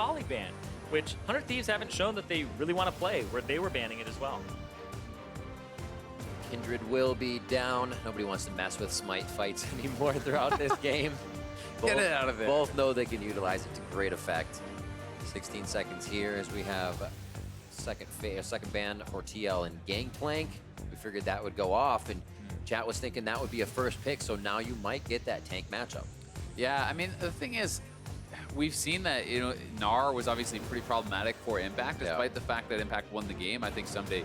Akali ban, which 100 Thieves haven't shown that they really want to play, where they were banning it as well. Kindred will be down. Nobody wants to mess with Smite fights anymore throughout this game. Get it out of there. Both know they can utilize it to great effect. 16 seconds here as we have second ban for TL and Gangplank. We figured that would go off, and chat was thinking that would be a first pick, so now you might get that tank matchup. Yeah, I mean, the thing is, we've seen that, you know, Gnar was obviously pretty problematic for Impact, despite the fact that Impact won the game. I think Ssumday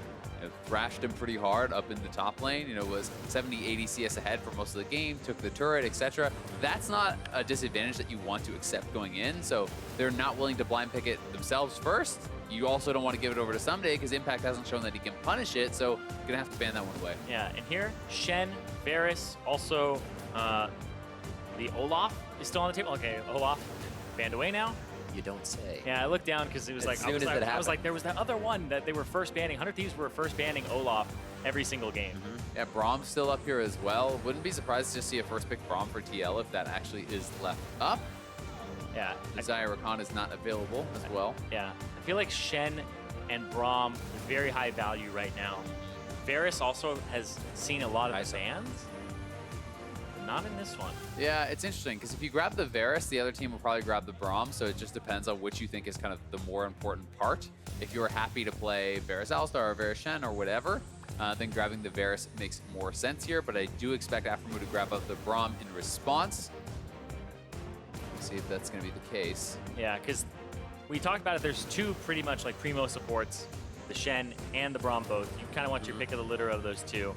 thrashed him pretty hard up in the top lane, you know, was 70, 80 CS ahead for most of the game, took the turret, etc. That's not a disadvantage that you want to accept going in, so they're not willing to blind pick it themselves first. You also don't want to give it over to Ssumday because Impact hasn't shown that he can punish it, so you're going to have to ban that one away. Yeah, and here, Shen, Varus, also the Olleh is still on the table. Okay, Olleh banned away now. You don't say. Yeah, I looked down because it was As like, soon as it I was like, happened. there was that other one that they were first banning. 100 Thieves were first banning Olleh every single game. Yeah, Braum's still up here as well. Wouldn't be surprised to see a first pick Braum for TL if that actually is left up. Yeah. Desire Rakan is not available as well. Yeah, I feel like Shen and Braum are very high value right now. Varus also has seen a lot of bans. Not in this one. Yeah, it's interesting because if you grab the Varus, the other team will probably grab the Braum, so it just depends on which you think is kind of the more important part. If you're happy to play Varus Alistar or Varus Shen or whatever, then grabbing the Varus makes more sense here, but I do expect Aphromoo to grab up the Braum in response. Let's see if that's going to be the case. Yeah, because we talked about it, there's two pretty much like primo supports, the Shen and the Braum both. You kind of want your pick of the litter of those two.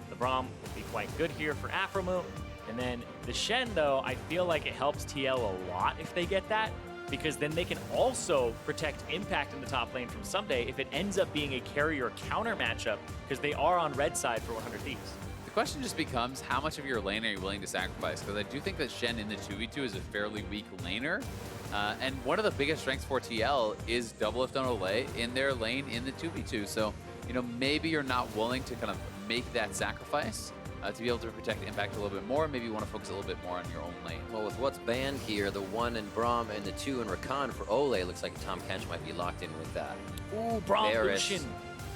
The Braum will be quite good here for Aphromoo. And then the Shen, though, I feel like it helps TL a lot if they get that, because then they can also protect Impact in the top lane from Ssumday if it ends up being a carrier counter matchup, because they are on red side for 100 Thieves. The question just becomes, how much of your lane are you willing to sacrifice? Because I do think that Shen in the 2v2 is a fairly weak laner. And one of the biggest strengths for TL is DoubleLift on Olleh in their lane in the 2v2. So, you know, maybe you're not willing to kind of make that sacrifice to be able to protect Impact a little bit more. Maybe you want to focus a little bit more on your own lane. Well, with what's banned here, the 1 in Braum and the 2 in Rakan for Olleh, looks like Tom Kench might be locked in with that. Ooh, Braum Varus. Lucian.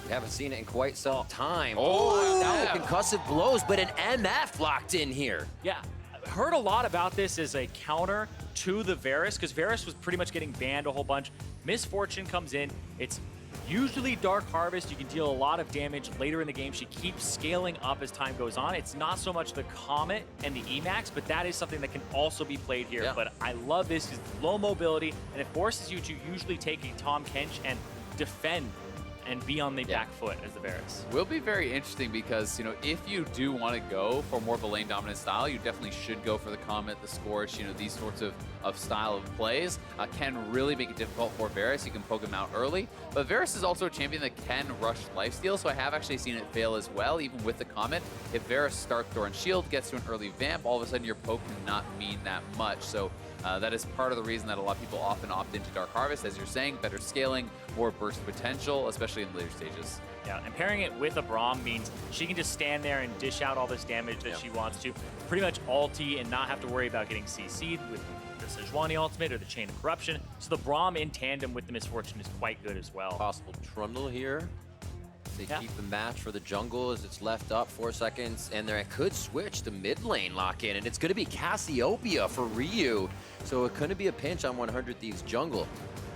We haven't seen it in quite some time. Oh, now yeah. concussive blows, but an MF locked in here. Yeah, I heard a lot about this as a counter to the Varus, because Varus was pretty much getting banned a whole bunch. Misfortune comes in. It's usually Dark Harvest. You can deal a lot of damage later in the game. She keeps scaling up as time goes on. It's not so much the Comet and the Emax, but that is something that can also be played here. Yeah. But I love this because it's low mobility, and it forces you to usually take a Tom Kench and defend and be on the back foot as the Varus. Will be very interesting because, you know, if you do want to go for more of a lane dominant style, you definitely should go for the Comet, the Scorch, you know, these sorts of style of plays can really make it difficult for Varus. You can poke him out early, but Varus is also a champion that can rush lifesteal, so I have actually seen it fail as well, even with the Comet. If Varus starts Thorn Shield, gets to an early vamp, all of a sudden your poke cannot mean that much. So that is part of the reason that a lot of people often opt into Dark Harvest, as you're saying, better scaling, more burst potential, especially in later stages. Yeah, and pairing it with a Braum means she can just stand there and dish out all this damage that she wants to. Pretty much ulti and not have to worry about getting CC'd with the Sejuani ultimate or the Chain of Corruption. So the Braum in tandem with the Misfortune is trquite good as well. Possible Trundle here. They keep the match for the jungle as it's left up 4 seconds, and they could switch to mid lane lock in, and it's going to be Cassiopeia for Ryu. So it couldn't be a pinch on 100 Thieves jungle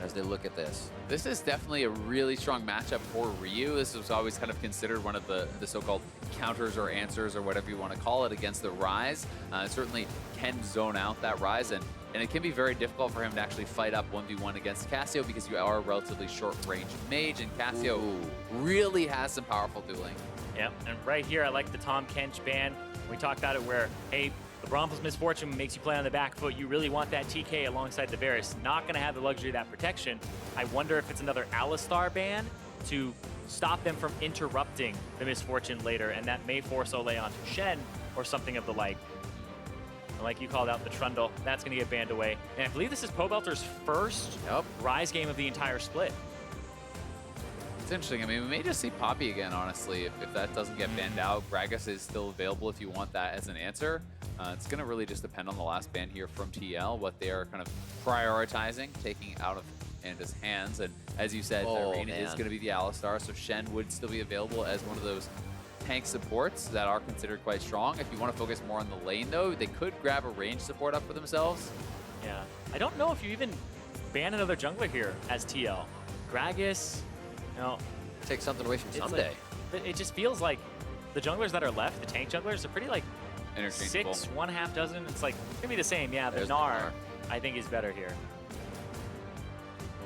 as they look at this. This is definitely a really strong matchup for Ryu. This was always kind of considered one of the so-called counters or answers or whatever you want to call it against the Ryze. It certainly can zone out that Ryze, and it can be very difficult for him to actually fight up 1v1 against Cassio because you are a relatively short-range mage, and Cassio really has some powerful dueling. Yep, and right here I like the Tom Kench ban. We talked about it where, hey, the Braum plus Misfortune makes you play on the back foot. You really want that TK alongside the Varus. Not going to have the luxury of that protection. I wonder if it's another Alistar ban to stop them from interrupting the Misfortune later, and that may force Olleh onto Shen or something of the like. And like you called out, the Trundle, that's going to get banned away. And I believe this is Pobelter's first Ryze game of the entire split. It's interesting. I mean, we may just see Poppy again, honestly, if that doesn't get banned out. Gragas is still available if you want that as an answer. It's going to really just depend on the last ban here from TL, what they are kind of prioritizing, taking out of Panda's hands. And as you said, Oh, Zirene is man. going to be the Alistar, so Shen would still be available as one of those tank supports that are considered quite strong. If you want to focus more on the lane, though, they could grab a range support up for themselves. Yeah. I don't know if you even ban another jungler here as TL. Gragas, you know, Take something away from it's Ssumday. like, it just feels like the junglers that are left, the tank junglers, are pretty like Interchangeable. 6, one half dozen. It's like gonna be the same. Yeah, the There's the Gnar, Gnar. I think, is better here.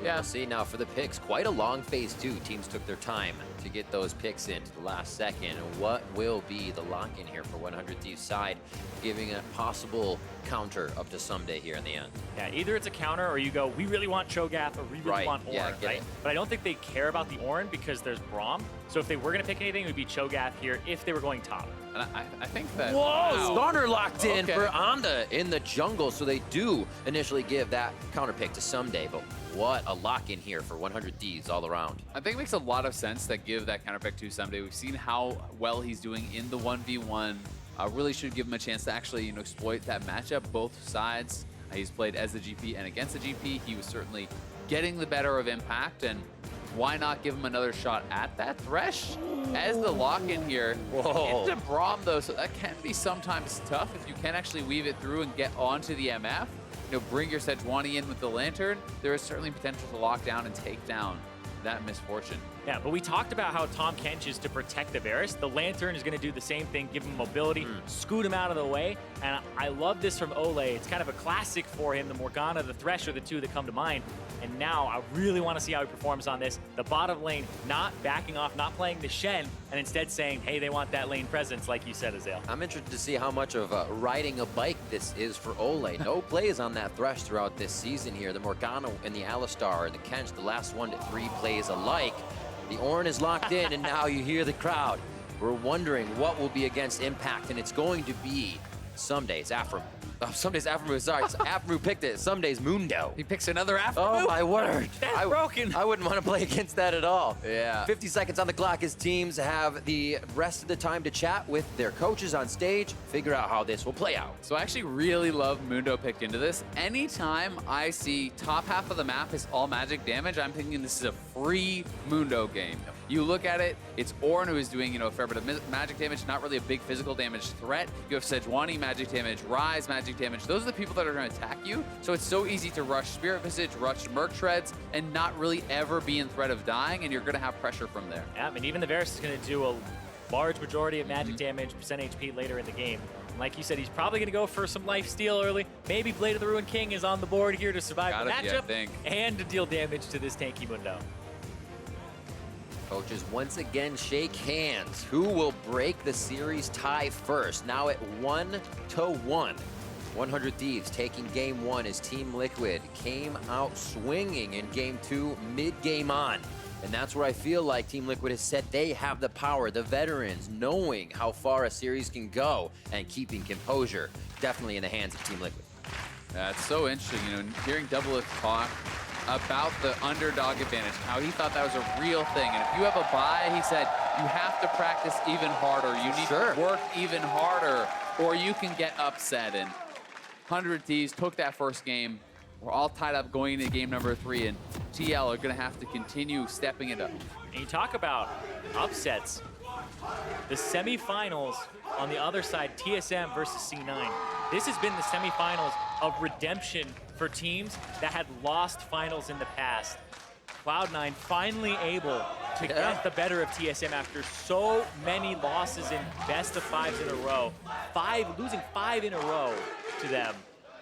Yeah. We'll see now for the picks. Quite a long phase 2. Teams took their time to get those picks in to the last second. What will be the lock-in here for 100 Thieves side, giving a possible counter up to Ssumday here in the end? Yeah, either it's a counter or you go, we really want Cho'Gath or we really Right, want Ornn, yeah, get right? it. But I don't think they care about the Ornn because there's Braum. So if they were gonna pick anything, it would be Cho'Gath here if they were going top. And I think that... Whoa! Wow. Skarner locked in Okay. for Anda in the jungle, so they do initially give that counter pick to Ssumday, but what a lock-in here for 100 Thieves all around. I think it makes a lot of sense that give that counter pick to Ssumday. We've seen how well he's doing in the 1v1. Really should give him a chance to actually, exploit that matchup, both sides. He's played as the GP and against the GP. He was certainly getting the better of Impact, and why not give him another shot at that Thresh as the lock-in here. Whoa. Into Braum, though, so that can be sometimes tough if you can actually weave it through and get onto the MF. Bring your Sejuani in with the Lantern. There is certainly potential to lock down and take down that misfortune. Yeah, but we talked about how Tahm Kench is to protect the Varus. The Lantern is going to do the same thing, give him mobility, scoot him out of the way. And I love this from Olleh. It's kind of a classic for him. The Morgana, the Thresh are the two that come to mind. And now I really want to see how he performs on this. The bottom lane not backing off, not playing the Shen, and instead saying, hey, they want that lane presence, like you said, Azael. I'm interested to see how much of riding a bike this is for Olleh. No plays on that Thresh throughout this season here. The Morgana and the Alistar and the Kench, the last 1 to 3 plays alike. The Ornn is locked in, and now you hear the crowd. We're wondering what will be against Impact, and it's going to be Ssumday's Aphromoo. Ssumday's Aphromoo, sorry. Aphromoo picked it. Ssumday's Mundo. He picks another Aphromoo. Oh, my word. That's broken. I wouldn't want to play against that at all. Yeah. 50 seconds on the clock as teams have the rest of the time to chat with their coaches on stage, figure out how this will play out. So I actually really love Mundo picked into this. Anytime I see top half of the map is all magic damage, I'm thinking this is a free Mundo game. You look at it, it's Ornn who is doing, a fair bit of magic damage, not really a big physical damage threat. You have Sejuani magic damage, Ryze magic damage. Those are the people that are going to attack you. So it's so easy to rush Spirit Visage, rush Merc Shreds, and not really ever be in threat of dying, and you're going to have pressure from there. Yeah, and even the Varus is going to do a large majority of magic damage, percent HP later in the game. And like you said, he's probably going to go for some life steal early. Maybe Blade of the Ruined King is on the board here to survive the Gotta be, I matchup think. and to deal damage to this tanky Mundo. Coaches once again shake hands. Who will break the series tie first? Now at 1-1. 100 Thieves taking game 1 as Team Liquid came out swinging in game 2, mid-game on. And that's where I feel like Team Liquid has said they have the power, the veterans, knowing how far a series can go and keeping composure. Definitely in the hands of Team Liquid. It's so interesting, hearing DoubleLift talk about the underdog advantage, how he thought that was a real thing. And if you have a bye, he said, you have to practice even harder. You need Sure. to work even harder, or you can get upset. And 100 Thieves took that first game. We're all tied up going into game number 3, and TL are going to have to continue stepping it up. And you talk about upsets. The semifinals on the other side, TSM versus C9. This has been the semifinals of redemption for teams that had lost finals in the past. Cloud9 finally able to get the better of TSM after so many losses in best of 5s in a row. Losing 5 in a row to them.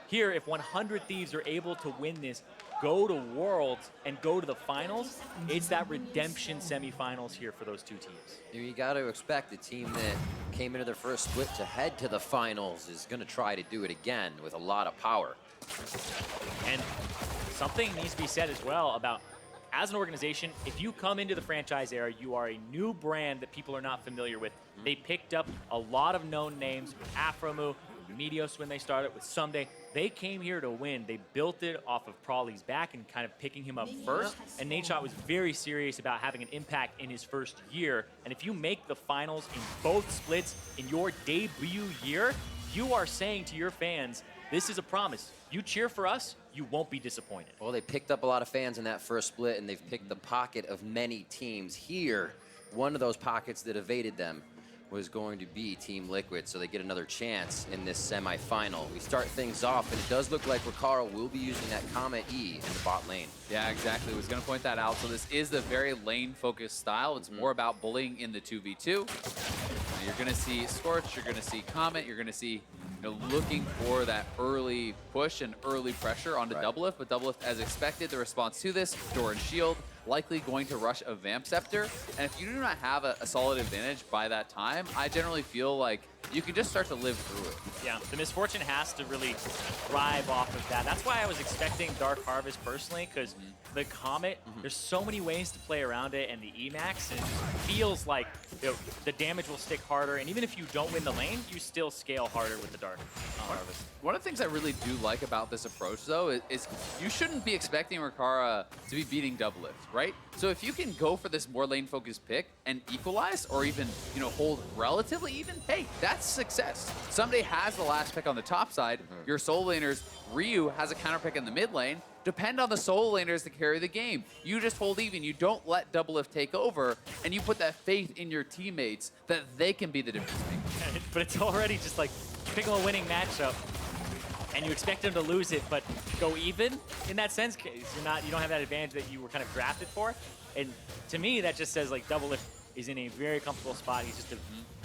Here, if 100 Thieves are able to win this, go to Worlds and go to the finals, it's that redemption semifinals here for those two teams. You got to expect the team that came into their first split to head to the finals is going to try to do it again with a lot of power. And something needs to be said as well about, as an organization, if you come into the franchise era, you are a new brand that people are not familiar with. They picked up a lot of known names, Aphromoo, Medios when they started, with Ssumday. They came here to win. They built it off of Prawley's back and kind of picking him up first. And Nadeshot was very serious about having an impact in his first year. And if you make the finals in both splits in your debut year, you are saying to your fans, this is a promise. You cheer for us, you won't be disappointed. Well, they picked up a lot of fans in that first split, and they've picked the pocket of many teams. Here, one of those pockets that evaded them was going to be Team Liquid, so they get another chance in this semi-final. We start things off, and it does look like Rikara will be using that Comet E in the bot lane. Yeah, exactly. I was going to point that out. So this is the very lane-focused style. It's more about bullying in the 2v2. You're going to see Scorch, you're going to see Comet, you're going to see looking for that early push and early pressure onto DoubleLift, but DoubleLift, as expected, the response to this, Door and Shield, likely going to rush a Vamp Scepter. And if you do not have a solid advantage by that time, I generally feel like you can just start to live through it. Yeah, the Misfortune has to really thrive off of that. That's why I was expecting Dark Harvest personally, because the Comet, there's so many ways to play around it, and the Emax, it feels like the damage will stick harder, and even if you don't win the lane, you still scale harder with the Dark Harvest. One of the things I really do like about this approach, though, is you shouldn't be expecting Rikara to be beating DoubleLift, right? So if you can go for this more lane-focused pick and equalize, or even hold relatively even, hey, that's success. Ssumday has the last pick on the top side. Your solo laners, Ryu has a counter pick in the mid lane. Depend on the solo laners to carry the game. You just hold even. You don't let DoubleLift take over, and you put that faith in your teammates that they can be the difference maker. But it's already just like pick a winning matchup, and you expect them to lose it, but go even in that sense. You don't have that advantage that you were kind of drafted for. And to me, that just says like DoubleLift is in a very comfortable spot. He's just a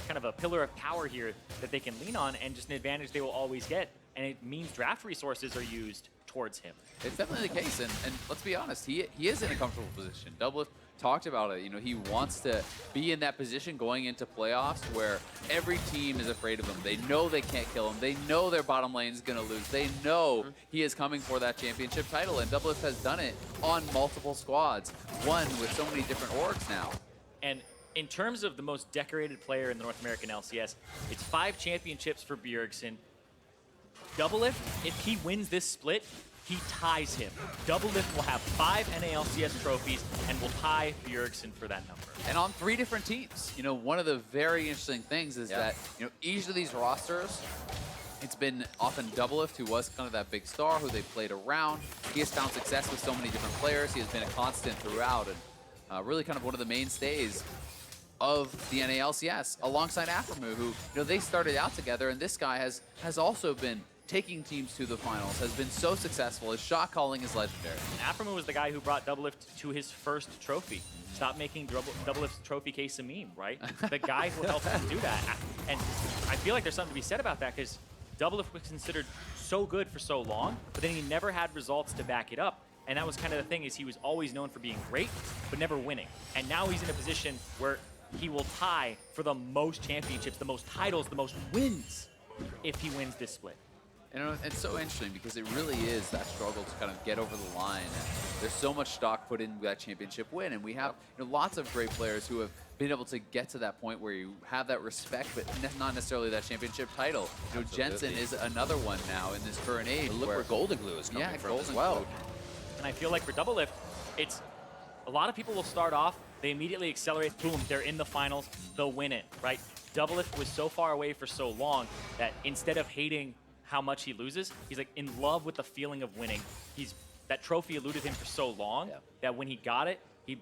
kind of a pillar of power here that they can lean on, and just an advantage they will always get. And it means draft resources are used towards him. It's definitely the case, and let's be honest, he is in a comfortable position. DoubleLift talked about it. He wants to be in that position going into playoffs where every team is afraid of him. They know they can't kill him. They know their bottom lane is going to lose. They know he is coming for that championship title, and DoubleLift has done it on multiple squads, one with so many different orgs now. And in terms of the most decorated player in the North American LCS, it's 5 championships for Bjergsen. DoubleLift, if he wins this split, he ties him. DoubleLift will have 5 NALCS trophies and will tie Bjergsen for that number. And on 3 different teams. One of the very interesting things is that, each of these rosters, it's been often DoubleLift, who was kind of that big star, who they played around. He has found success with so many different players. He has been a constant throughout, and really kind of one of the mainstays of the NALCS, alongside Aphromoo, who, they started out together, and this guy has also been taking teams to the finals, has been so successful. His shot calling is legendary. Aphromoo was the guy who brought DoubleLift to his first trophy. Stop making DoubleLift's trophy case a meme, right? The guy who helped him do that. And I feel like there's something to be said about that, because DoubleLift was considered so good for so long, but then he never had results to back it up. And that was kind of the thing, is he was always known for being great, but never winning. And now he's in a position where he will tie for the most championships, the most titles, the most wins, if he wins this split. And it's so interesting because it really is that struggle to kind of get over the line. And there's so much stock put into that championship win, and we have lots of great players who have been able to get to that point where you have that respect, but not necessarily that championship title. Jensen is another one now in this current age. Look where Golden Glue is coming from as Golden well. Glue. And I feel like for DoubleLift, it's a lot of people will start off, they immediately accelerate, boom, they're in the finals, they'll win it, right? DoubleLift was so far away for so long that instead of hating how much he loses, he's like in love with the feeling of winning. That trophy eluded him for so long that when he got it, he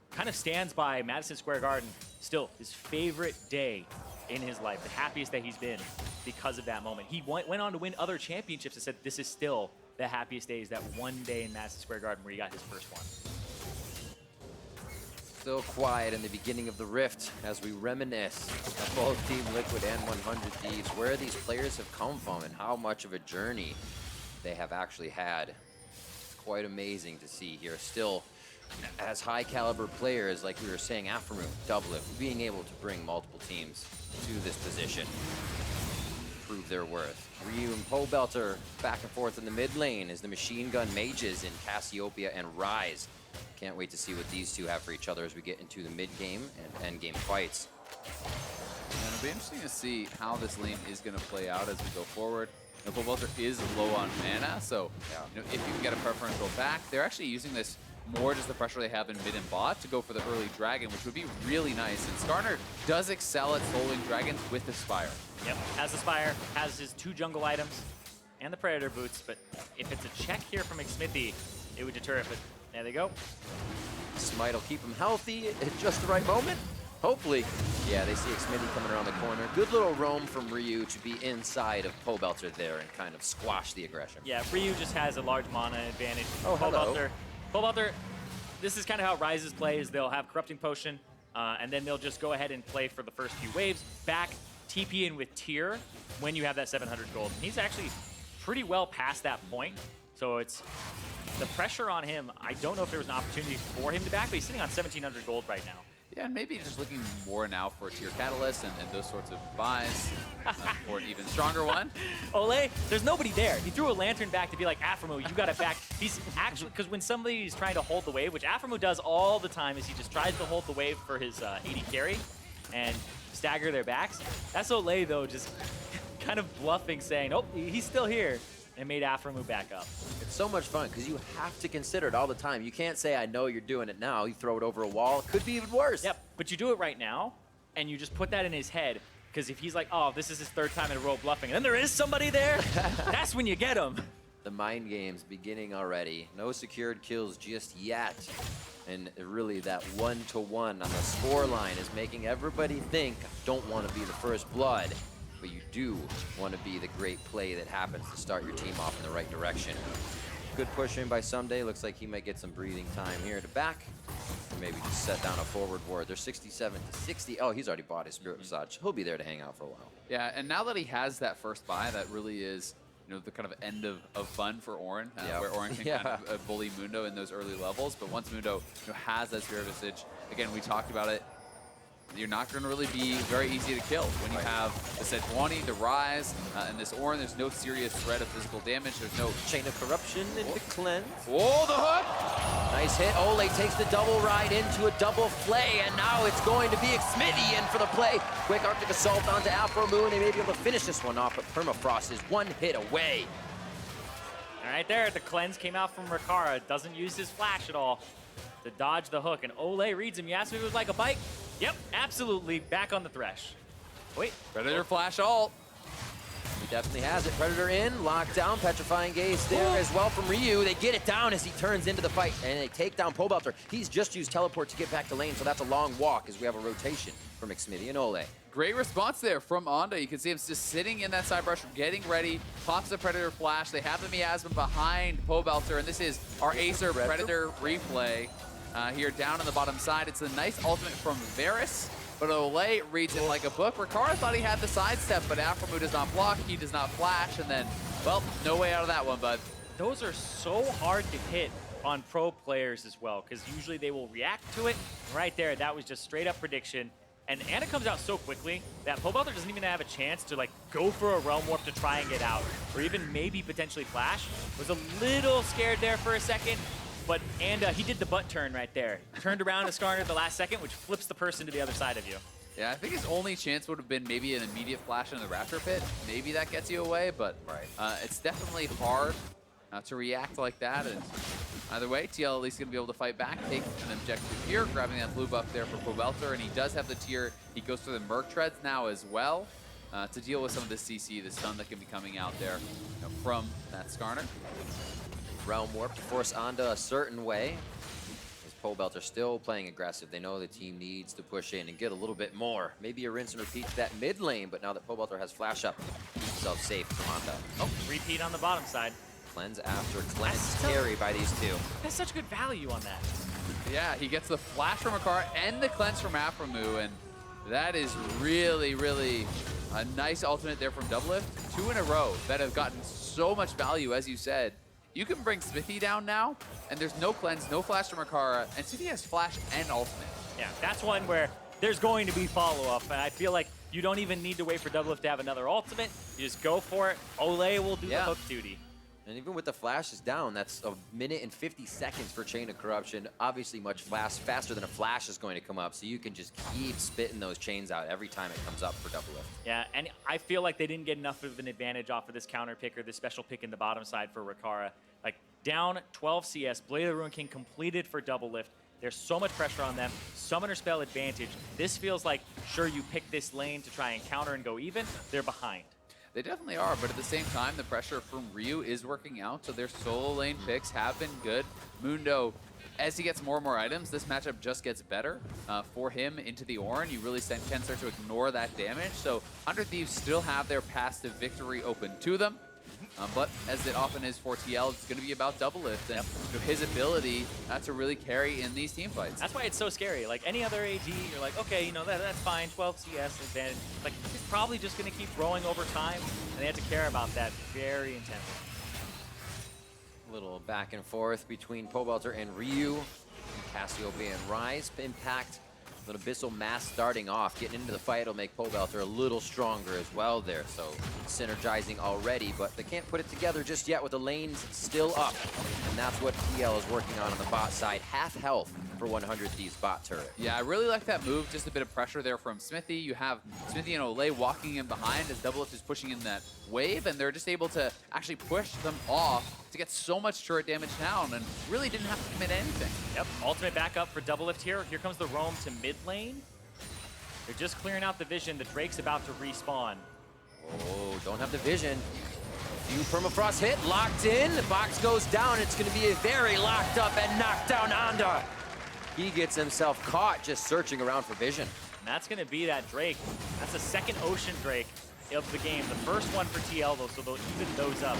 kind of stands by Madison Square Garden, still his favorite day in his life, the happiest that he's been because of that moment. He went on to win other championships and said this is still the happiest day, is that one day in Madison Square Garden where he got his first one. Still quiet in the beginning of the Rift as we reminisce of both Team Liquid and 100 Thieves, where these players have come from and how much of a journey they have actually had. It's quite amazing to see here. Still, as high caliber players, like we were saying, Aphromoo, DoubleLift, being able to bring multiple teams to this position, prove their worth. Ryu and Pobelter back and forth in the mid lane as the machine gun mages in Cassiopeia and Ryze. Can't wait to see what these two have for each other as we get into the mid-game and end-game fights. And it'll be interesting to see how this lane is going to play out as we go forward. Pobelter is low on mana, so if you can get a preferential back, they're actually using this more just the pressure they have in mid and bot to go for the early dragon, which would be really nice. And Skarner does excel at soloing dragons with the Spire. Yep, has the Spire, has his 2 jungle items, and the Predator boots, but if it's a check here from Xmithie, it would deter it, but there they go. Smite will keep him healthy at just the right moment. Hopefully. Yeah, they see Xmithie coming around the corner. Good little roam from Ryu to be inside of Pobelter there and kind of squash the aggression. Yeah, Ryu just has a large mana advantage. Oh, hello. Pobelter, this is kind of how Ryze's play is they'll have Corrupting Potion, and then they'll just go ahead and play for the first few waves, back TP in with tier when you have that 700 gold. And he's actually pretty well past that point, so it's the pressure on him. I don't know if there was an opportunity for him to back, but he's sitting on 1,700 gold right now. Yeah, and maybe just looking more now for a tier catalyst and those sorts of buys for an even stronger one. Olleh, there's nobody there. He threw a lantern back to be like, Aphromoo, you got it back. He's actually, because when somebody is trying to hold the wave, which Aphromoo does all the time, is he just tries to hold the wave for his AD carry and stagger their backs. That's Olleh, though, just kind of bluffing, saying, oh, he's still here, and made Aphromoo back up. It's so much fun because you have to consider it all the time. You can't say, I know you're doing it now. You throw it over a wall. It could be even worse. Yep, but you do it right now, and you just put that in his head, because if he's like, oh, this is his third time in a row bluffing, and then there is somebody there, that's when you get him. The mind games beginning already. No secured kills just yet. And really that one-to-one on the score line is making everybody think, don't want to be the first blood, but you do want to be the great play that happens to start your team off in the right direction. Good push in by Ssumday. Looks like he might get some breathing time here at the back. Or maybe just set down a forward ward. They're 67 to 60. Oh, he's already bought his Spirit Visage. He'll be there to hang out for a while. Yeah, and now that he has that first buy, that really is, you know, the kind of end of fun for Ornn, where Ornn can kind of bully Mundo in those early levels. But once Mundo, you know, has that Spirit Visage, again, we talked about it, you're not going to really be very easy to kill. When you have the Sejuani, the Ryze, and this Ornn, there's no serious threat of physical damage. There's no Chain of Corruption into cleanse. Whoa, the hook! Nice hit. Olleh takes the double ride into a double flay, and now it's going to be Xmithie in for the play. Quick Arctic Assault onto Aphromoo, and they may be able to finish this one off, but Permafrost is one hit away. All right there, the cleanse came out from Rikara. Doesn't use his flash at all to dodge the hook, and Olleh reads him. You asked me if it was like a bike? Yep, absolutely. Back on the Thresh. Wait. Predator flash ult. He definitely has it. Predator in, locked down, Petrifying Gaze there as well from Ryu. They get it down as he turns into the fight, and they take down Pobelter. He's just used teleport to get back to lane, so that's a long walk as we have a rotation from Xmithie and Olleh. Great response there from Onda. You can see him just sitting in that side brush, getting ready, pops the Predator flash. They have the miasma behind Pobelter, and this is our Acer Predator replay here down on the bottom side. It's a nice ultimate from Varus, but Olleh reads it like a book. Rikara thought he had the sidestep, but Aphromoo does not block, he does not flash, and then, well, no way out of that one, bud. Those are so hard to hit on pro players as well, because usually they will react to it. Right there, that was just straight up prediction. And Anna comes out so quickly that Pobelter doesn't even have a chance to like go for a Realm Warp to try and get out, or even maybe potentially flash. Was a little scared there for a second, but he did the butt turn right there. Turned around to Skarner at the last second, which flips the person to the other side of you. Yeah, I think his only chance would have been maybe an immediate flash in the Raptor Pit. Maybe that gets you away, but it's definitely hard to react like that. And either way, TL at least going to be able to fight back, take an objective here, grabbing that blue buff there for Pobelter, and he does have the tier. He goes for the Merc Treads now as well to deal with some of the CC, the stun that can be coming out there from that Skarner. Realm Warp to force Onda a certain way. As Pobelter still playing aggressive, they know the team needs to push in and get a little bit more. Maybe a rinse and repeat to that mid lane, but now that Pobelter has flash up, keep himself safe from Onda. Oh, repeat on the bottom side. Cleanse after cleanse carry by these two. That's such good value on that. Yeah, he gets the flash from Rikara and the cleanse from Aphromoo, and that is really, really a nice ultimate there from DoubleLift. 2 in a row that have gotten so much value, as you said. You can bring Xmithie down now, and there's no cleanse, no flash from Rikara, and Xmithie has flash and ultimate. Yeah, that's one where there's going to be follow-up, and I feel like you don't even need to wait for DoubleLift to have another ultimate. You just go for it. Olleh will do the hook duty. And even with the flashes down, that's a minute and 50 seconds for Chain of Corruption. Obviously much faster than a flash is going to come up, so you can just keep spitting those chains out every time it comes up for DoubleLift. Yeah, and I feel like they didn't get enough of an advantage off of this counter pick or this special pick in the bottom side for Rikara. Like, down 12 CS, Blade of the Ruin King completed for DoubleLift. There's so much pressure on them. Summoner spell advantage. This feels like, sure, you pick this lane to try and counter and go even. They're behind. They definitely are, but at the same time, the pressure from Ryu is working out, so their solo lane picks have been good. Mundo, as he gets more and more items, this matchup just gets better for him into the Ornn. You really can start to ignore that damage, so 100 Thieves still have their path to victory open to them. But as it often is for TL, it's going to be about DoubleLift and his ability to really carry in these team fights. That's why it's so scary. Like any other AD, you're like, okay, you know, that's fine, 12 CS advantage. Like, he's probably just going to keep growing over time, and they have to care about that very intensely. Little back and forth between Pobelter and Ryu, Cassiopeia and Ryze. Impact, little Abyssal Mass starting off. Getting into the fight will make Pobelter a little stronger as well there. So synergizing already, but they can't put it together just yet with the lanes still up. And that's what TL is working on the bot side. Half health for 100 Thieves bot turret. Yeah, I really like that move. Just a bit of pressure there from Xmithie. You have Xmithie and Olleh walking in behind as DoubleLift is pushing in that wave, and they're just able to actually push them off to get so much turret damage down and really didn't have to commit anything. Yep, ultimate backup for DoubleLift here. Here comes the roam to mid lane. They're just clearing out the vision. The Drake's about to respawn. Oh, don't have the vision. Few permafrost hit, locked in. The box goes down. It's going to be a very locked up and knocked down Onda. He gets himself caught just searching around for vision. And that's going to be that Drake. That's the second Ocean Drake of the game. The first one for TL, though, so they'll even those up.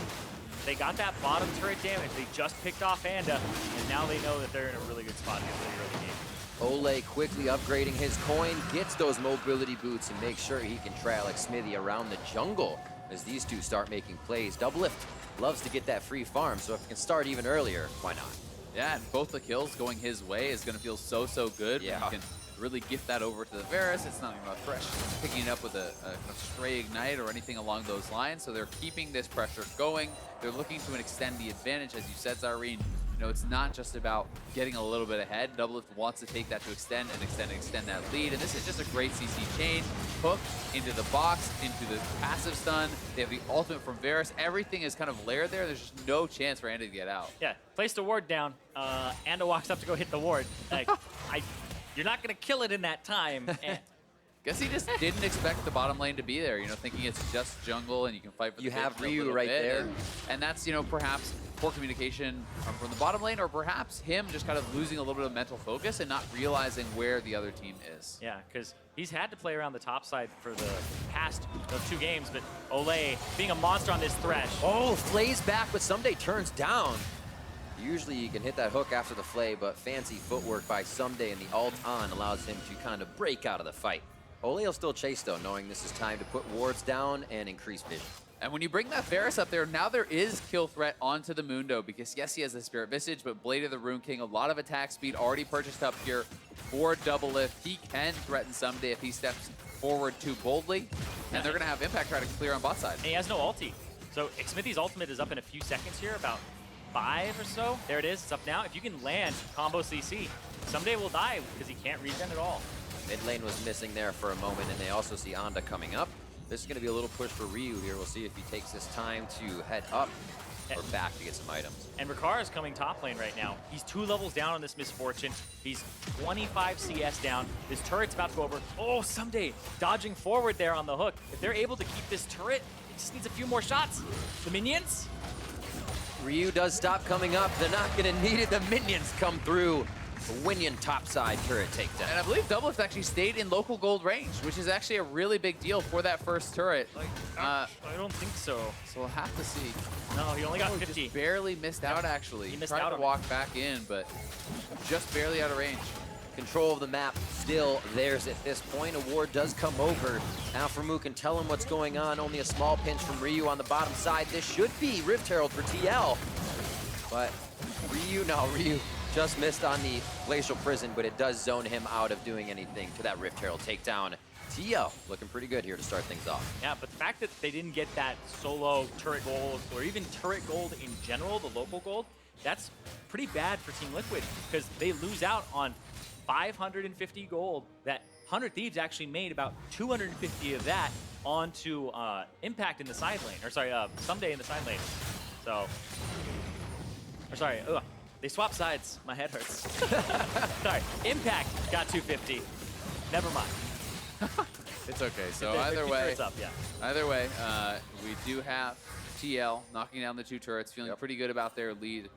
They got that bottom turret damage. They just picked off Anda, and now they know that they're in a really good spot in the early game. Olleh quickly upgrading his coin, gets those mobility boots and makes sure he can trail Xmithie around the jungle as these two start making plays. DoubleLift loves to get that free farm, so if it can start even earlier, why not? Yeah, and both the kills going his way is going to feel so good. Yeah. You can really gift that over to the Varus. It's not about Thresh picking it up with a kind of stray ignite or anything along those lines. So they're keeping this pressure going. They're looking to extend the advantage, as you said, Zirene. You know, it's not just about getting a little bit ahead. DoubleLift wants to take that to extend that lead. And this is just a great CC chain. Hook into the box, into the passive stun. They have the ultimate from Varus. Everything is kind of layered there. There's just no chance for Anda to get out. Yeah, placed a ward down. Anda walks up to go hit the ward. Like, you're not going to kill it in that time. Guess he just didn't expect the bottom lane to be there, you know, thinking it's just jungle and you can fight for the You have victory a Ryu little right bit. there. And that's, you know, perhaps poor communication from the bottom lane, or perhaps him just kind of losing a little bit of mental focus and not realizing where the other team is. Yeah, because he's had to play around the top side for the past two games, but Olleh being a monster on this Thresh. Oh, flays back, but Ssumday turns down. Usually you can hit that hook after the flay, but fancy footwork by Ssumday and the ult on allows him to kind of break out of the fight. Olleh will still chase though, knowing this is time to put wards down and increase vision. And when you bring that Varus up there, now there is kill threat onto the Mundo, because yes, he has the Spirit Visage, but Blade of the Rune King, a lot of attack speed already purchased up here for DoubleLift. He can threaten Ssumday if he steps forward too boldly, and they're going to have Impact try to clear on bot side. And he has no ulti. So Xmithie's ultimate is up in a few seconds here, about 5 or so. There it is, it's up now. If you can land combo CC, Ssumday will die because he can't regen at all. Mid lane was missing there for a moment, and they also see Onda coming up. This is going to be a little push for Ryu here. We'll see if he takes this time to head up or back to get some items. And Rikara is coming top lane right now. He's 2 levels down on this Misfortune. He's 25 CS down. This turret's about to go over. Oh, Ssumday dodging forward there on the hook. If they're able to keep this turret, it just needs a few more shots. The minions? Ryu does stop coming up. They're not going to need it. The minions come through. Winion topside turret takedown. And I believe DoubleLift actually stayed in local gold range, which is actually a really big deal for that first turret. I don't think so. So we'll have to see. No, he only got 50. Just barely missed out, actually. He missed tried out to on walk back in, but just barely out of range. Control of the map still theirs at this point. A ward does come over. Aphromoo can tell him what's going on. Only a small pinch from Ryu on the bottom side. This should be Rift Herald for TL. But Ryu just missed on the Glacial Prison, but it does zone him out of doing anything to that Rift Herald takedown. TL looking pretty good here to start things off. Yeah, but the fact that they didn't get that solo turret gold, or even turret gold in general, the local gold, that's pretty bad for Team Liquid, because they lose out on 550 gold that 100 Thieves actually made about 250 of that onto Impact in the side lane, or sorry, Ssumday in the side lane. So, or sorry, they swapped sides. My head hurts. Sorry, Impact got 250. Never mind. It's okay. So The either two way, turrets up, yeah. either way, we do have TL knocking down the 2 turrets, feeling pretty good about their lead.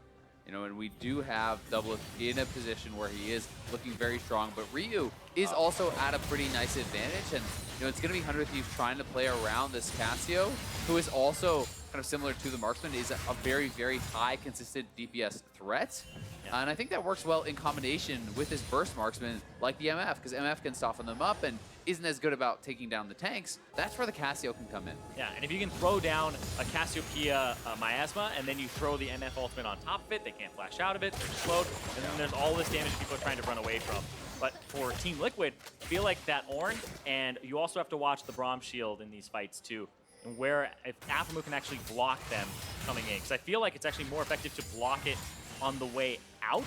You know, and we do have DoubleLift in a position where he is looking very strong, but Ryu is also at a pretty nice advantage, and you know, it's going to be 100 Thieves trying to play around this Cassio, who is also kind of similar to the Marksman, is a very, very high consistent DPS threat. And I think that works well in combination with his burst marksman like the MF, because MF can soften them up and isn't as good about taking down the tanks. That's where the Cassio can come in. Yeah, and if you can throw down a Cassiopeia miasma and then you throw the MF ultimate on top of it, they can't flash out of it, they're slowed, and then there's all this damage people are trying to run away from. But for Team Liquid, I feel like that Ornn, and you also have to watch the Braum shield in these fights too, and where if Aphromoo can actually block them coming in, because I feel like it's actually more effective to block it on the way out.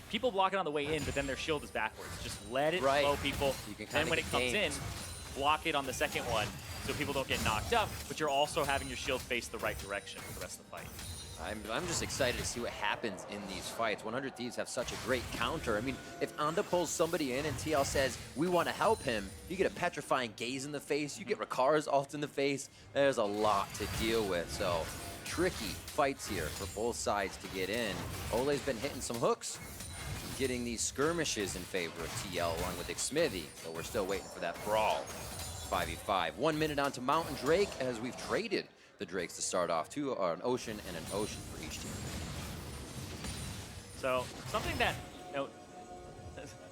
People block it on the way in, but then their shield is backwards. Just let it slow people. Then when it comes in, block it on the second one so people don't get knocked up, but you're also having your shield face the right direction for the rest of the fight. I'm just excited to see what happens in these fights. 100 Thieves have such a great counter. I mean, if Anda pulls somebody in and TL says, we want to help him, you get a petrifying gaze in the face, you get Rikara's ult in the face. There's a lot to deal with, so tricky fights here for both sides to get in. Olleh's been hitting some hooks, getting these skirmishes in favor of TL along with Xmithie, so we're still waiting for that brawl. 5v5. 1 minute onto Mountain Drake as we've traded the Drakes to start off. 2 are an Ocean and an Ocean for each team. So something that, you know,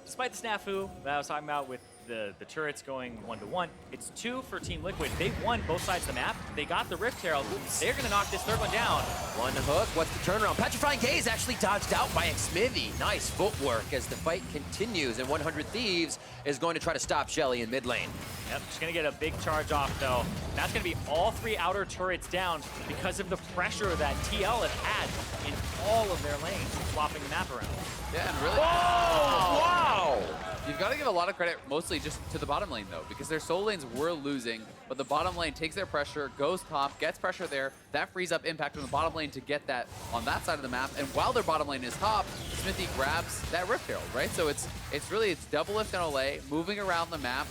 despite the snafu that I was talking about with the turrets going 1-to-1, it's 2 for Team Liquid. They've won both sides of the map. They got the Rift Herald. They're going to knock this third one down. One hook. What's the turnaround? Petrifying Gaze actually dodged out by Xmithie. Nice footwork as the fight continues, and 100 Thieves is going to try to stop Shelly in mid lane. Yep, just going to get a big charge off, though. That's going to be all 3 outer turrets down because of the pressure that TL has had in all of their lanes, swapping the map around. Yeah, and really... Oh, wow! You've got to give a lot of credit mostly just to the bottom lane, though, because their solo lanes were losing, but the bottom lane takes their pressure, goes top, gets pressure there. That frees up impact on the bottom lane to get that on that side of the map. And while their bottom lane is top, Xmithie grabs that Rift Herald, right? So it's DoubleLift and Olleh moving around the map,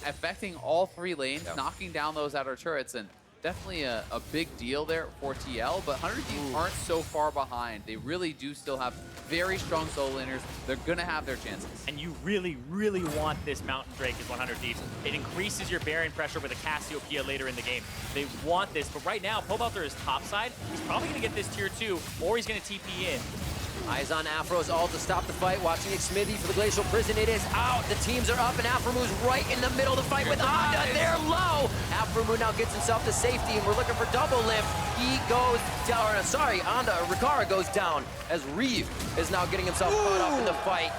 affecting all 3 lanes, knocking down those outer turrets, and definitely a big deal there for TL, but 100 Thieves aren't so far behind. They really do still have very strong solo laners. They're going to have their chances. And you really, really want this Mountain Drake as 100 Thieves. It increases your Baron pressure with a Cassiopeia later in the game. They want this, but right now, Pobelter is topside. He's probably going to get this tier 2, or he's going to TP in. Eyes on Afro's ult to stop the fight. Watching Xmithie for the Glacial Prison. It is out. The teams are up, and Aphromoo's right in the middle of the fight with Anda. They're low. Aphromoo now gets himself to safety, and we're looking for DoubleLift. He goes down. Rikara goes down as Ryu is now getting himself caught up in the fight.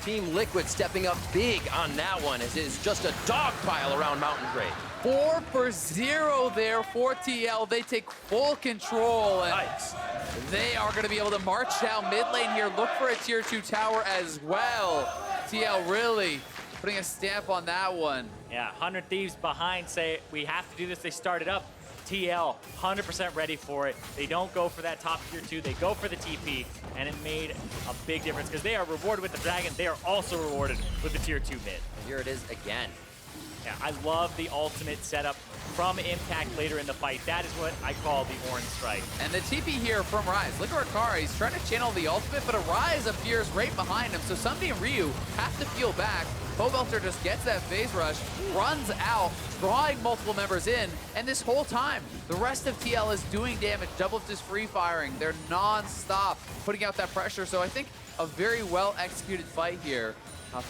Team Liquid stepping up big on that one as it is just a dog pile around Mountain Drake. 4 for 0 there for TL. They take full control, and they are going to be able to march down mid lane here, look for a tier 2 tower as well. TL really putting a stamp on that one. Yeah, 100 Thieves behind say, we have to do this. They started up. TL, 100% ready for it. They don't go for that top tier 2. They go for the TP, and it made a big difference because they are rewarded with the Dragon. They are also rewarded with the tier 2 mid. Here it is again. Yeah, I love the ultimate setup from Impact later in the fight. That is what I call the Ornn strike. And the TP here from Ryze. Look at Rikara. He's trying to channel the ultimate, but a Ryze appears right behind him. So Ssumday and Ryu have to peel back. Pobelter just gets that phase rush, runs out, drawing multiple members in, and this whole time, the rest of TL is doing damage. DoubleLift is free firing. They're non-stop putting out that pressure. So I think a very well-executed fight here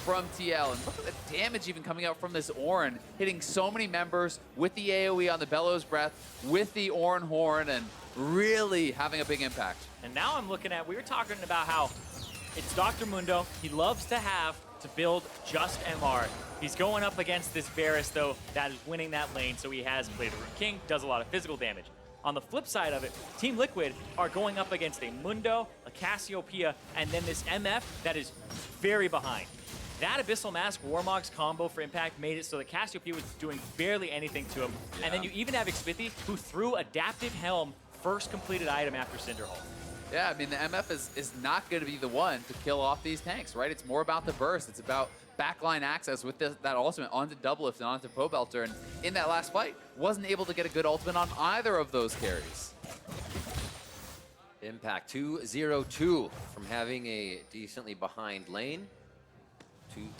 from TL. And look at the damage even coming out from this Ornn, hitting so many members with the AoE on the Bellows Breath, with the Ornn Horn, and really having a big impact. And now I'm looking at, we were talking about how it's Dr. Mundo. He loves to build just MR. He's going up against this Varus, though, that is winning that lane, so he has played a Root King, does a lot of physical damage. On the flip side of it, Team Liquid are going up against a Mundo, a Cassiopeia, and then this MF that is very behind. That Abyssal Mask Warmog's combo for Impact made it so that Cassiopeia was doing barely anything to him. Yeah. And then you even have Xmithie, who threw Adaptive Helm first completed item after Cinderhulk. Yeah, I mean, the MF is not going to be the one to kill off these tanks, right? It's more about the burst. It's about backline access with that ultimate onto DoubleLift and onto Pobelter. And in that last fight, wasn't able to get a good ultimate on either of those carries. Impact 2-0-2 from having a decently behind lane.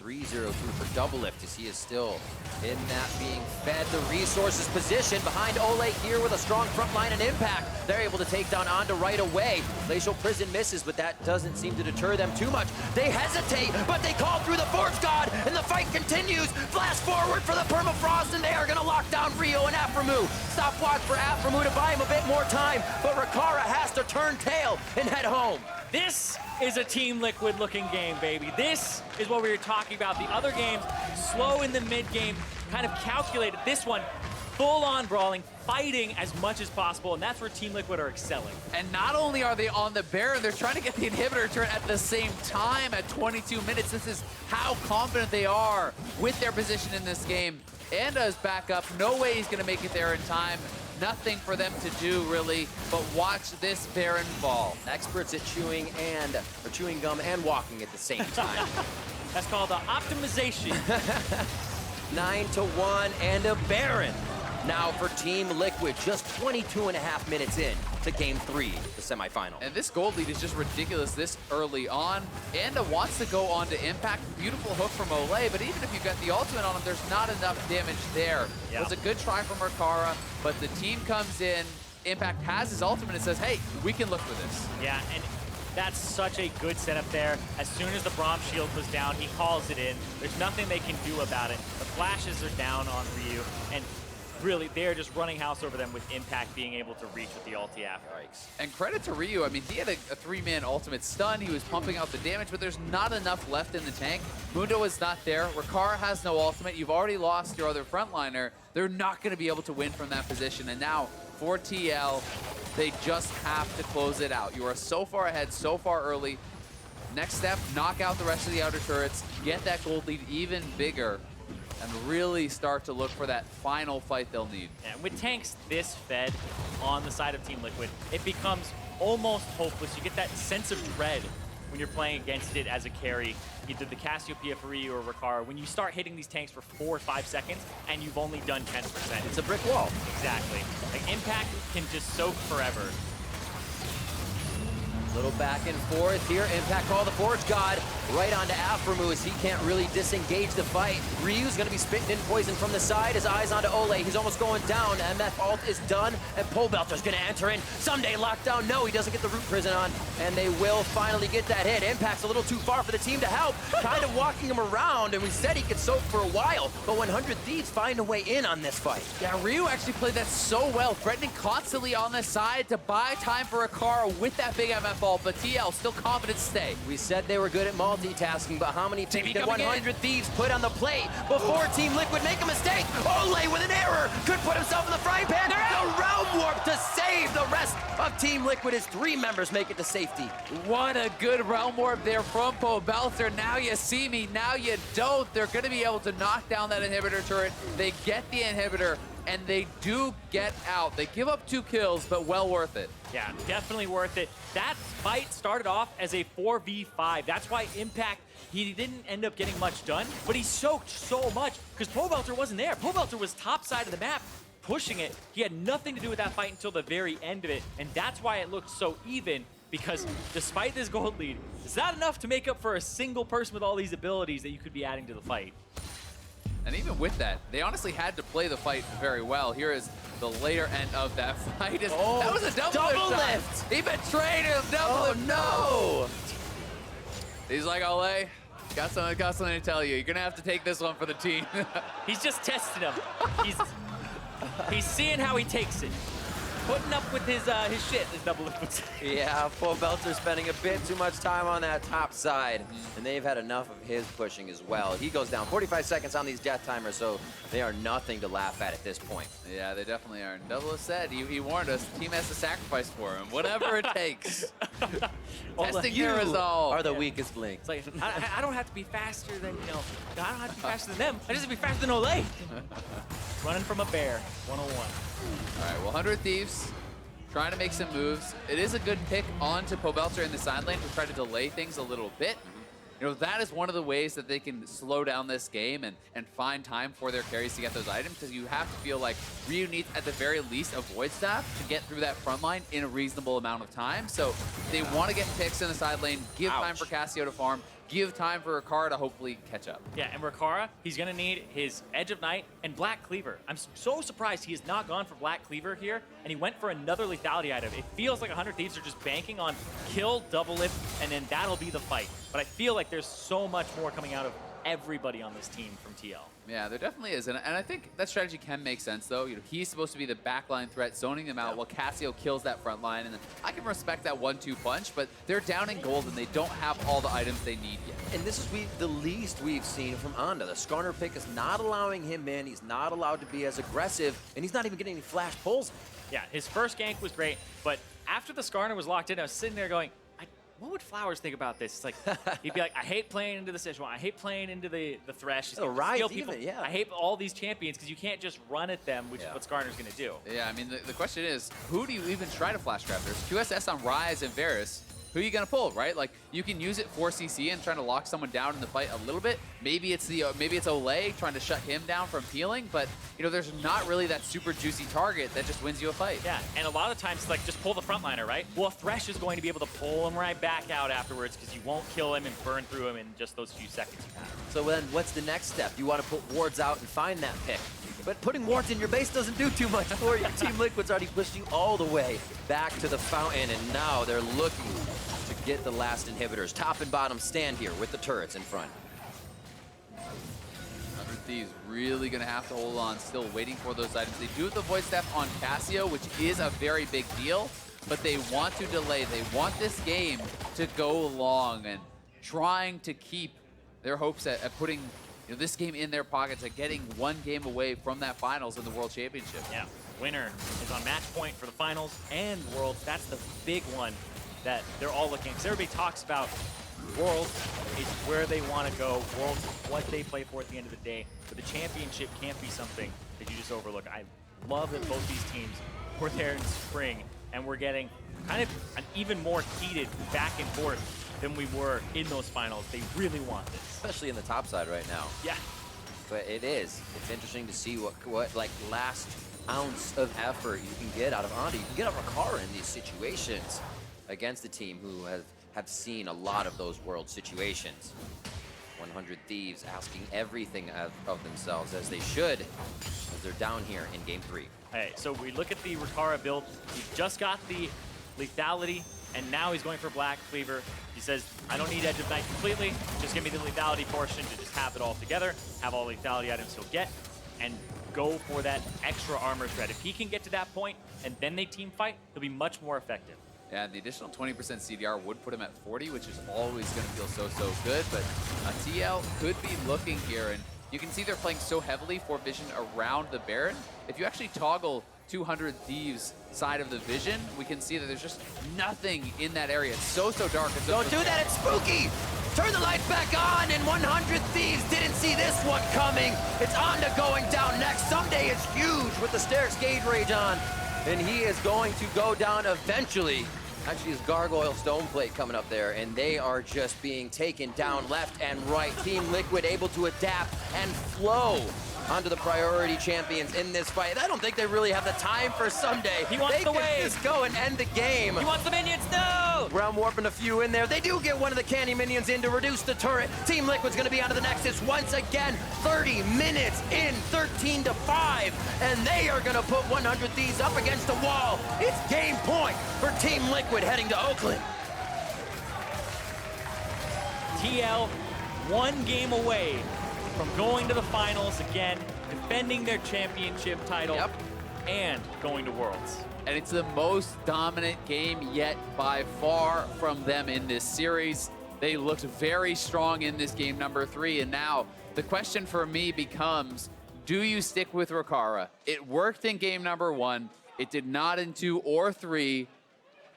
2-3-0-2 for DoubleLift as he is still in that being fed the resources position behind Olleh here with a strong front line and Impact. They're able to take down Ondo right away. Glacial Prison misses, but that doesn't seem to deter them too much. They hesitate, but they call through the Force God, and the fight continues. Flash forward for the Permafrost, and they are going to lock down Rio and Aphromoo. Stopwatch for Aphromoo to buy him a bit more time, but Rikara has to turn tail and head home. This is a Team Liquid looking game, baby. This is what we were talking about. The other games, slow in the mid game, kind of calculated. This one, full on brawling, fighting as much as possible, and that's where Team Liquid are excelling. And not only are they on the Baron, they're trying to get the inhibitor turn at the same time at 22 minutes. This is how confident they are with their position in this game. Anda's back up. No way he's going to make it there in time. Nothing for them to do, really, but watch this Baron fall. Experts at chewing gum and walking at the same time. That's called the optimization. 9-1 and a Baron. Now for Team Liquid, just 22.5 minutes in to Game 3, the semifinal. And this gold lead is just ridiculous this early on. Anda wants to go on to Impact. Beautiful hook from Olleh, but even if you got the ultimate on him, there's not enough damage there. Yeah. It was a good try from Rikara, but the team comes in. Impact has his ultimate and says, hey, we can look for this. Yeah, and that's such a good setup there. As soon as the Braum shield was down, he calls it in. There's nothing they can do about it. The flashes are down on Ryu, and really, they're just running house over them with Impact being able to reach with the ulti after. And credit to Ryu, I mean, he had a three-man ultimate stun. He was pumping out the damage, but there's not enough left in the tank. Mundo is not there. Rikara has no ultimate. You've already lost your other frontliner. They're not going to be able to win from that position. And now, for TL, they just have to close it out. You are so far ahead, so far early. Next step, knock out the rest of the outer turrets, get that gold lead even bigger, and really start to look for that final fight they'll need. And with tanks this fed on the side of Team Liquid, it becomes almost hopeless. You get that sense of dread when you're playing against it as a carry, either the Cassiopeia for Ryu or Rikara. When you start hitting these tanks for 4 or 5 seconds and you've only done 10%. It's a brick wall. Exactly. Like, Impact can just soak forever. Little back and forth here. Impact call the Forge God right onto Aphromoo as he can't really disengage the fight. Ryu's gonna be spitting in poison from the side. His eyes onto Olleh. He's almost going down. MF ult is done, and Pobelter's gonna enter in. Ssumday locked down. No, he doesn't get the root prison on, and they will finally get that hit. Impact's a little too far for the team to help, kind of walking him around, and we said he could soak for a while, but 100 Thieves find a way in on this fight. Yeah, Ryu actually played that so well, threatening constantly on the side to buy time for Rikara with that big MF ult, but TL still confident to stay. We said they were good at multitasking, but how many TV did coming 100 in. Thieves put on the plate before Team Liquid make a mistake? Olleh with an error could put himself in the frying pan. The realm warp to save the rest of Team Liquid as 3 members make it to safety. What a good realm warp there from Pobelter. Now you see me, now you don't. They're going to be able to knock down that inhibitor turret. They get the inhibitor, and they do get out. They give up 2 kills, but well worth it. Yeah, definitely worth it. That fight started off as a 4v5. That's why Impact, he didn't end up getting much done, but he soaked so much because Pobelter wasn't there. Pobelter was top side of the map, pushing it. He had nothing to do with that fight until the very end of it, and that's why it looked so even, because despite this gold lead, it's not enough to make up for a single person with all these abilities that you could be adding to the fight. And even with that, they honestly had to play the fight very well. Here is the later end of that fight. That was a double lift. He betrayed him. No! He's like, Olleh, got something to tell you. You're gonna have to take this one for the team. He's just testing him. He's seeing how he takes it. Putting up with his shit, his double lift. Yeah, Pobelter spending a bit too much time on that top side, and they've had enough of his pushing as well. He goes down 45 seconds on these death timers, so they are nothing to laugh at this point. Yeah, they definitely are. And DoubleLift said, he warned us, the team has to sacrifice for him, whatever it takes. Testing their resolve. Are the weakest link. It's like, I don't have to be faster than, I don't have to be faster than them. I just have to be faster than Olleh. Running from a bear, 101. All right, well, 100 Thieves trying to make some moves. It is a good pick onto Pobelter in the side lane to try to delay things a little bit. You know, that is one of the ways that they can slow down this game and find time for their carries to get those items, because you have to feel like Ryu needs, at the very least, a Void Staff to get through that front line in a reasonable amount of time. So they want to get picks in the side lane, give time for Cassio to farm, give time for Rikara to hopefully catch up. Yeah, and Rikara, he's going to need his Edge of Night and Black Cleaver. I'm so surprised he has not gone for Black Cleaver here, and he went for another lethality item. It feels like 100 Thieves are just banking on kill, double lift, and then that'll be the fight. But I feel like there's so much more coming out of everybody on this team from TL. Yeah, there definitely is, and I think that strategy can make sense, though. You know, he's supposed to be the backline threat, zoning them out while Cassio kills that front line, and then I can respect that 1-2 punch, but they're down in gold and they don't have all the items they need yet. And this is the least we've seen from Onda. The Skarner pick is not allowing him in. He's not allowed to be as aggressive, and he's not even getting any flash pulls. Yeah, his first gank was great, but after the Skarner was locked in, I was sitting there going, what would Flowers think about this? It's like, he'd be like, I hate playing into the Sejuani. I hate playing into the Thresh. Ryze even, yeah. I hate all these champions because you can't just run at them, which is what Skarner's going to do. Yeah, I mean, the question is, who do you even try to flash grab? There's QSS on Ryze and Varus. Who are you gonna pull, right? Like, you can use it for CC and trying to lock someone down in the fight a little bit. Maybe it's Olleh trying to shut him down from peeling, but you know, there's not really that super juicy target that just wins you a fight. Yeah, and a lot of times, like, just pull the frontliner, right? Well, Thresh is going to be able to pull him right back out afterwards because you won't kill him and burn through him in just those few seconds you have. So then, what's the next step? You want to put wards out and find that pick. But putting wards in your base doesn't do too much for you. Team Liquid's already pushed you all the way back to the fountain, and now they're looking to get the last inhibitors. Top and bottom stand here with the turrets in front. 100 Thieves really going to have to hold on, still waiting for those items. They do have the Void Staff on Cassio, which is a very big deal, but they want to delay. They want this game to go long and trying to keep their hopes at putting this game in their pockets, at getting one game away from that finals in the World Championship. Yeah, winner is on match point for the finals and Worlds. That's the big one that they're all looking at. Because everybody talks about Worlds is where they want to go. Worlds is what they play for at the end of the day. But the championship can't be something that you just overlook. I love that both these teams were there in spring, and we're getting kind of an even more heated back and forth than we were in those finals. They really want this. Especially in the top side right now. Yeah. But it is. It's interesting to see what like last ounce of effort you can get out of Onda. You can get out of Rikara in these situations against a team who have seen a lot of those world situations. 100 Thieves asking everything of themselves, as they should, as they're down here in game 3. Hey, so we look at the Rikara build. He just got the lethality, and now he's going for Black Cleaver. He says, I don't need Edge of Night completely, just give me the lethality portion to just have it all together, have all lethality items he'll get, and go for that extra armor threat. If he can get to that point, and then they team fight, he'll be much more effective. Yeah, the additional 20% CDR would put him at 40, which is always going to feel so good, but TL could be looking here, and you can see they're playing so heavily for vision around the Baron. If you actually toggle 200 Thieves side of the vision, we can see that there's just nothing in that area. It's so dark. It's Don't do that, it's spooky! Turn the lights back on, and 100 Thieves didn't see this one coming. It's Onda going down next. Ssumday is huge with the Sterix Gauge Rage on, and he is going to go down eventually. Actually, his Gargoyle Stone Plate coming up there, and they are just being taken down left and right. Team Liquid able to adapt and flow onto the priority champions in this fight. I don't think they really have the time for Ssumday. He wants the wave. They could just go and end the game. He wants the minions, no! Braum warping a few in there. They do get one of the candy minions in to reduce the turret. Team Liquid's gonna be onto the Nexus once again. 30 minutes in, 13-5, and they are gonna put 100 Thieves up against the wall. It's game point for Team Liquid heading to Oakland. TL, one game away from going to the finals again, defending their championship title, and going to Worlds. And it's the most dominant game yet by far from them in this series. They looked very strong in this game number 3, and now the question for me becomes, do you stick with Rikara? It worked in game number 1. It did not in 2 or 3.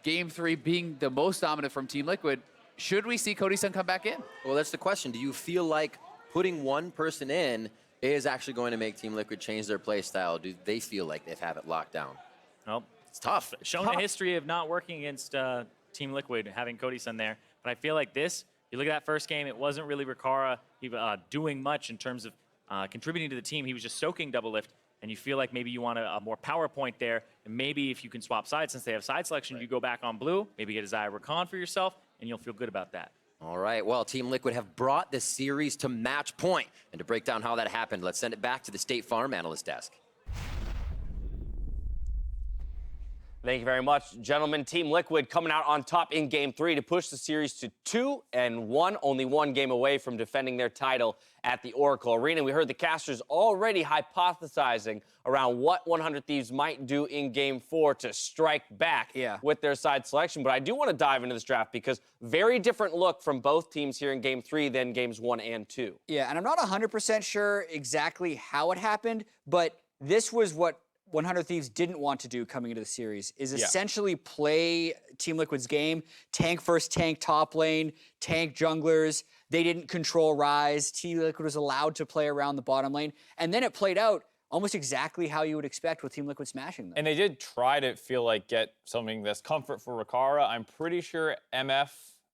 Game 3 being the most dominant from Team Liquid. Should we see Cody-san come back in? Well, that's the question. Do you feel like putting one person in is actually going to make Team Liquid change their play style? Do they feel like they have it locked down? Well, It's tough. Shown a history of not working against Team Liquid, having Cody-san there. But I feel like this, you look at that first game, it wasn't really Rikara doing much in terms of contributing to the team. He was just soaking DoubleLift, and you feel like maybe you want a more power point there. And maybe if you can swap sides, since they have side selection, you go back on blue, maybe get a Zirene for yourself, and you'll feel good about that. All right, well, Team Liquid have brought this series to match point. And to break down how that happened, let's send it back to the State Farm analyst desk. Thank you very much, gentlemen. Team Liquid coming out on top in Game 3 to push the series to 2-1, only one game away from defending their title at the Oracle Arena. We heard the casters already hypothesizing around what 100 Thieves might do in Game 4 to strike back with their side selection. But I do want to dive into this draft because very different look from both teams here in Game 3 than Games 1 and 2. Yeah, and I'm not 100% sure exactly how it happened, but this was what 100 Thieves didn't want to do coming into the series, is essentially play Team Liquid's game, tank first, tank top lane, tank junglers. They didn't control Ryze. Team Liquid was allowed to play around the bottom lane. And then it played out almost exactly how you would expect with Team Liquid smashing them. And they did try to feel like get something that's comfort for Rikara. I'm pretty sure MF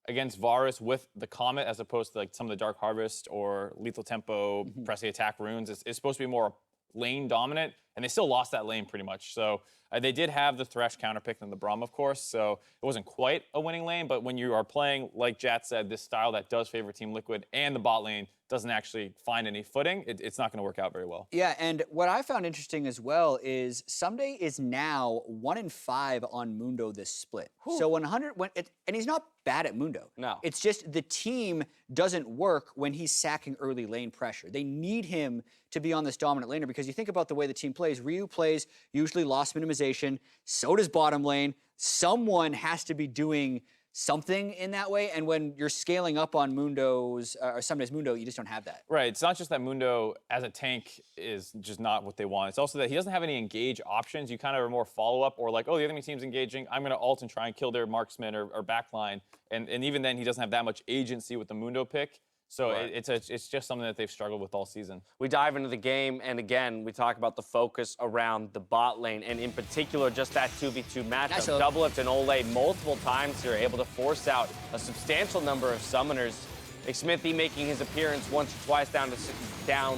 against Varus with the Comet, as opposed to like some of the Dark Harvest or Lethal Tempo, pressing attack runes, is supposed to be more lane dominant, and they still lost that lane pretty much. So they did have the Thresh counterpick and the Braum, of course, so it wasn't quite a winning lane, but when you are playing, like Jat said, this style that does favor Team Liquid and the bot lane doesn't actually find any footing, it's not going to work out very well. Yeah, and what I found interesting as well is Ssumday is now 1-5 on Mundo this split. Whew. So 100, and he's not bad at Mundo. No. It's just the team doesn't work when he's sacking early lane pressure. They need him to be on this dominant laner because you think about the way the team plays. Ryu plays usually loss minimization, so does bottom lane. Someone has to be doing something in that way, and when you're scaling up on Mundo's or Ssumday's Mundo, you just don't have that. Right, it's not just that Mundo as a tank is just not what they want. It's also that he doesn't have any engage options. You kind of are more follow-up or like, oh, the enemy team's engaging, I'm gonna ult and try and kill their marksman or backline. And even then, he doesn't have that much agency with the Mundo pick. So it's just something that they've struggled with all season. We dive into the game, and again, we talk about the focus around the bot lane, and in particular, just that 2v2 matchup. DoubleLift and Olleh multiple times here, able to force out a substantial number of summoners. Xmithie making his appearance once or twice down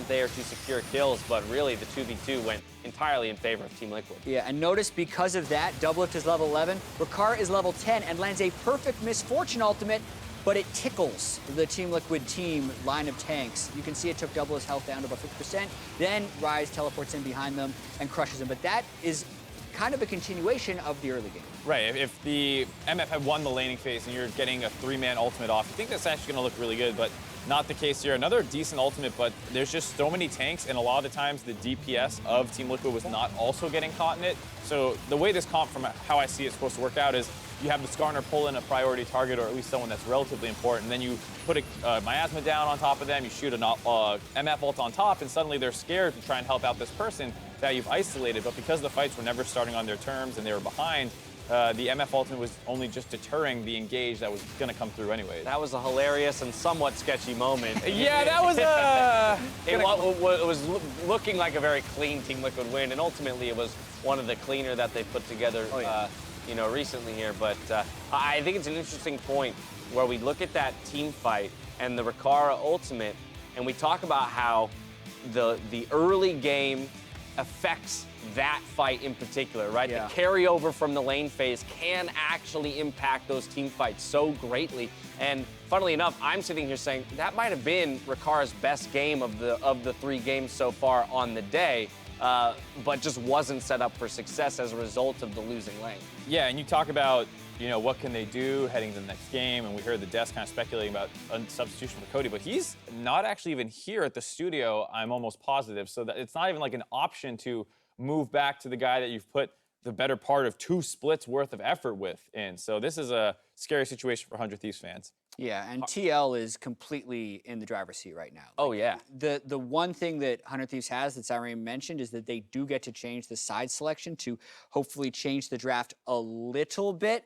there to secure kills, but really the 2v2 went entirely in favor of Team Liquid. Yeah, and notice because of that, DoubleLift is level 11, Rikara is level 10, and lands a perfect Misfortune ultimate, but it tickles the Team Liquid team line of tanks. You can see it took DoubleLift's health down to about 50%. Then Ryze teleports in behind them and crushes them. But that is kind of a continuation of the early game. Right, if the MF had won the laning phase and you're getting a 3-man ultimate off, you think that's actually gonna look really good, but not the case here. Another decent ultimate, but there's just so many tanks, and a lot of the times the DPS of Team Liquid was not also getting caught in it. So the way this comp, from how I see it's supposed to work out, is you have the Skarner pull in a priority target, or at least someone that's relatively important, and then you put a miasma down on top of them, you shoot an MF ult on top, and suddenly they're scared to try and help out this person that you've isolated. But because the fights were never starting on their terms and they were behind, the MF ultimate was only just deterring the engage that was going to come through anyway. That was a hilarious and somewhat sketchy moment. Yeah, that was it was looking like a very clean Team Liquid win, and ultimately it was one of the cleaner that they put together recently here. But I think it's an interesting point where we look at that team fight and the Rikara ultimate, and we talk about how the early game affects that fight in particular, right? Yeah. The carryover from the lane phase can actually impact those team fights so greatly. And funnily enough, I'm sitting here saying that might have been Rikara's best game of the 3 games so far on the day, but just wasn't set up for success as a result of the losing lane. Yeah, and you talk about, what can they do heading to the next game, and we heard the desk kind of speculating about a substitution for Cody, but he's not actually even here at the studio, I'm almost positive, so that it's not even like an option to move back to the guy that you've put the better part of 2 splits worth of effort in. So this is a scary situation for 100 Thieves fans. Yeah, and TL is completely in the driver's seat right now. Oh, yeah. The one thing that 100 Thieves has that Zirene mentioned is that they do get to change the side selection to hopefully change the draft a little bit,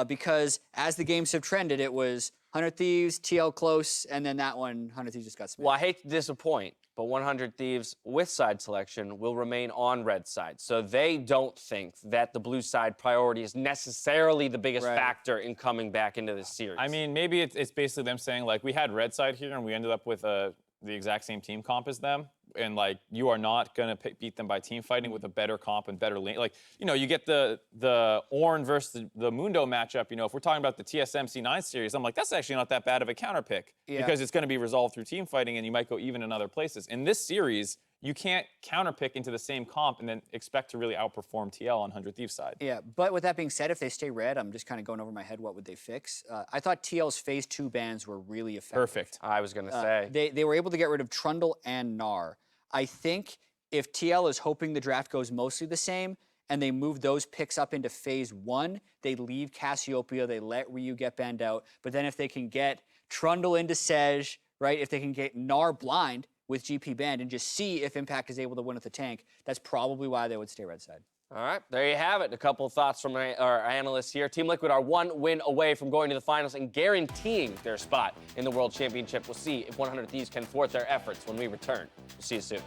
because as the games have trended, it was 100 Thieves, TL close, and then that one, 100 Thieves just got smashed. Well, I hate to disappoint, but 100 Thieves with side selection will remain on red side. So they don't think that the blue side priority is necessarily the biggest factor in coming back into this series. I mean, maybe it's basically them saying, like, we had red side here and we ended up with the exact same team comp as them. And, like, you are not going to beat them by team fighting with a better comp and better lane. Like, you know, you get the Ornn versus the Mundo matchup. You know, if we're talking about the TSM C9 series, I'm like, that's actually not that bad of a counter pick because it's going to be resolved through team fighting and you might go even in other places. In this series, you can't counter pick into the same comp and then expect to really outperform TL on 100 Thieves side. Yeah, but with that being said, if they stay red, I'm just kind of going over my head, what would they fix? I thought TL's phase 2 bans were really effective. Perfect. I was going to say. They were able to get rid of Trundle and Gnar. I think if TL is hoping the draft goes mostly the same and they move those picks up into phase 1, they leave Cassiopeia, they let Ryu get banned out. But then if they can get Trundle into Sej, right? If they can get Gnar blind with GP banned and just see if Impact is able to win with the tank, that's probably why they would stay red side. All right, there you have it. A couple of thoughts from our analysts here. Team Liquid are 1 win away from going to the finals and guaranteeing their spot in the World Championship. We'll see if 100 Thieves can thwart their efforts when we return. We'll see you soon.